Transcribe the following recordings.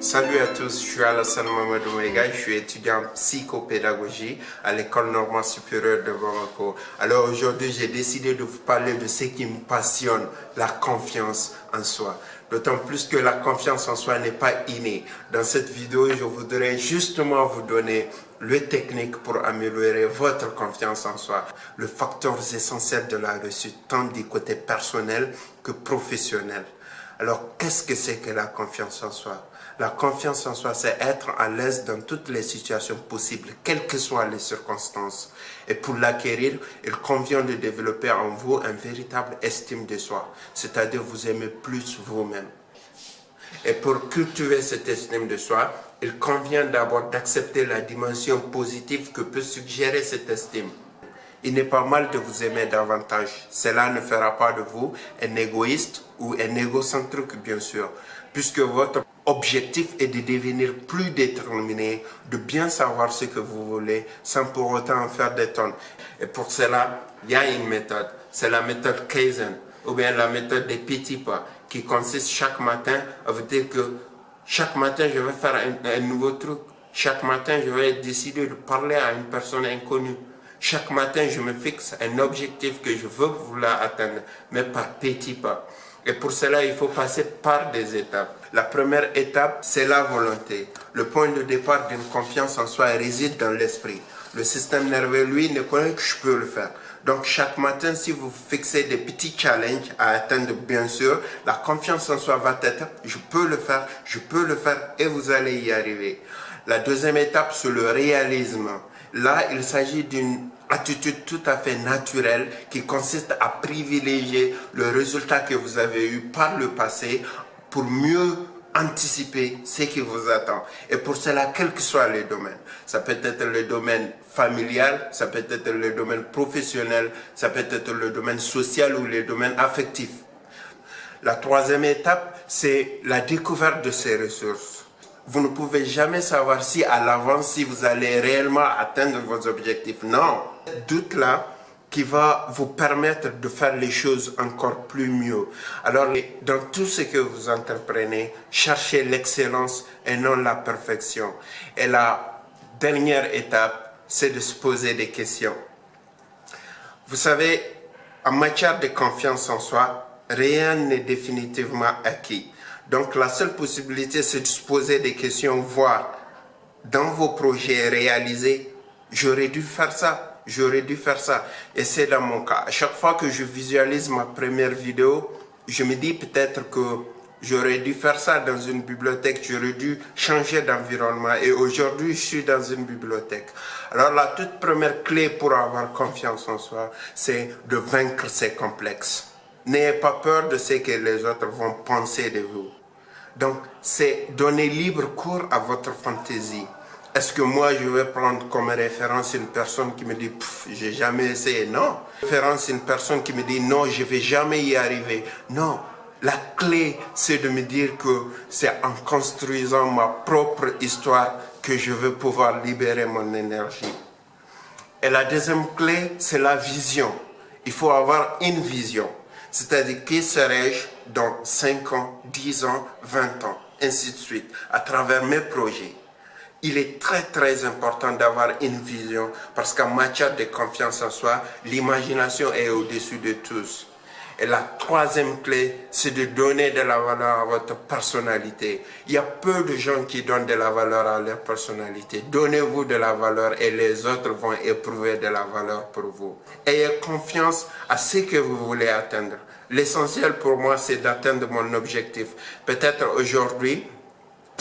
Salut à tous, je suis Alassane Mamadou Mega, je suis étudiant en psychopédagogie à l'École normale supérieure de Bamako. Alors aujourd'hui, j'ai décidé de vous parler de ce qui me passionne, la confiance en soi. D'autant plus que la confiance en soi n'est pas innée. Dans cette vidéo, je voudrais justement vous donner les techniques pour améliorer votre confiance en soi, les facteurs essentiels de la réussite, tant du côté personnel que professionnel. Alors, qu'est-ce que c'est que la confiance en soi? La confiance en soi, c'est être à l'aise dans toutes les situations possibles, quelles que soient les circonstances. Et pour l'acquérir, il convient de développer en vous une véritable estime de soi, c'est-à-dire vous aimer plus vous-même. Et pour cultiver cette estime de soi, il convient d'abord d'accepter la dimension positive que peut suggérer cette estime. Il n'est pas mal de vous aimer davantage. Cela ne fera pas de vous un égoïste ou un égocentrique, bien sûr, puisque votre objectif est de devenir plus déterminé, de bien savoir ce que vous voulez, sans pour autant en faire des tonnes. Et pour cela, il y a une méthode. C'est la méthode Kaizen, ou bien la méthode des petits pas, qui consiste chaque matin à vous dire que chaque matin, je vais faire un nouveau truc. Chaque matin, je vais décider de parler à une personne inconnue. Chaque matin, je me fixe un objectif que je veux vouloir atteindre, mais par petits pas. Et pour cela, il faut passer par des étapes. La première étape, c'est la volonté. Le point de départ d'une confiance en soi réside dans l'esprit. Le système nerveux, lui, ne connaît que je peux le faire. Donc, chaque matin, si vous fixez des petits challenges à atteindre, bien sûr, la confiance en soi va être « je peux le faire » et vous allez y arriver. La deuxième étape, c'est le réalisme. Là, il s'agit d'une attitude tout à fait naturelle qui consiste à privilégier le résultat que vous avez eu par le passé pour mieux anticiper ce qui vous attend. Et pour cela, quel que soit le domaine, ça peut être le domaine familial, ça peut être le domaine professionnel, ça peut être le domaine social ou le domaine affectif. La troisième étape, c'est la découverte de ces ressources. Vous ne pouvez jamais savoir si à l'avance, si vous allez réellement atteindre vos objectifs. Non, doute-là qui va vous permettre de faire les choses encore plus mieux. Alors, dans tout ce que vous entreprenez, cherchez l'excellence et non la perfection. Et la dernière étape, c'est de se poser des questions. Vous savez, en matière de confiance en soi, rien n'est définitivement acquis. Donc la seule possibilité, c'est de se poser des questions, voir dans vos projets réalisés, j'aurais dû faire ça, j'aurais dû faire ça. Et c'est dans mon cas. À chaque fois que je visualise ma première vidéo, je me dis peut-être que j'aurais dû faire ça dans une bibliothèque, j'aurais dû changer d'environnement. Et aujourd'hui, je suis dans une bibliothèque. Alors la toute première clé pour avoir confiance en soi, c'est de vaincre ses complexes. N'ayez pas peur de ce que les autres vont penser de vous. Donc, c'est donner libre cours à votre fantaisie. Est-ce que moi, je vais prendre comme référence une personne qui me dit « j'ai jamais essayé ». Non. Référence une personne qui me dit « non, je ne vais jamais y arriver ». Non. La clé, c'est de me dire que c'est en construisant ma propre histoire que je vais pouvoir libérer mon énergie. Et la deuxième clé, c'est la vision. Il faut avoir une vision. C'est-à-dire, qui serai-je dans 5 ans, 10 ans, 20 ans, ainsi de suite, à travers mes projets. Il est très important d'avoir une vision parce qu'en matière de confiance en soi, l'imagination est au-dessus de tous. Et la troisième clé, c'est de donner de la valeur à votre personnalité. Il y a peu de gens qui donnent de la valeur à leur personnalité. Donnez-vous de la valeur et les autres vont éprouver de la valeur pour vous. Ayez confiance à ce que vous voulez atteindre. L'essentiel pour moi, c'est d'atteindre mon objectif. Peut-être aujourd'hui,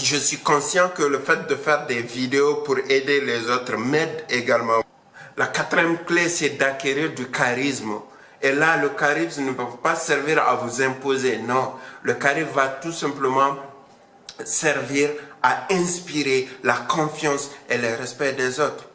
je suis conscient que le fait de faire des vidéos pour aider les autres m'aide également. La quatrième clé, c'est d'acquérir du charisme. Et là, le charisme ne peut pas servir à vous imposer, non. Le charisme va tout simplement servir à inspirer la confiance et le respect des autres.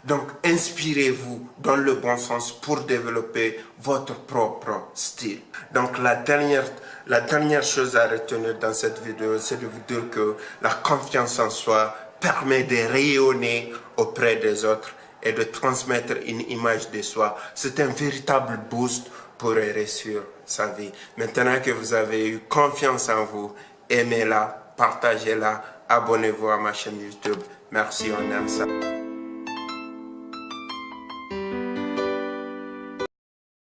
Donc, inspirez-vous dans le bon sens pour développer votre propre style. Donc, la dernière chose à retenir dans cette vidéo, c'est de vous dire que la confiance en soi permet de rayonner auprès des autres et de transmettre une image de soi. C'est un véritable boost pour réussir sa vie. Maintenant que vous avez eu confiance en vous, aimez-la, partagez-la, abonnez-vous à ma chaîne YouTube. Merci, on aime ça.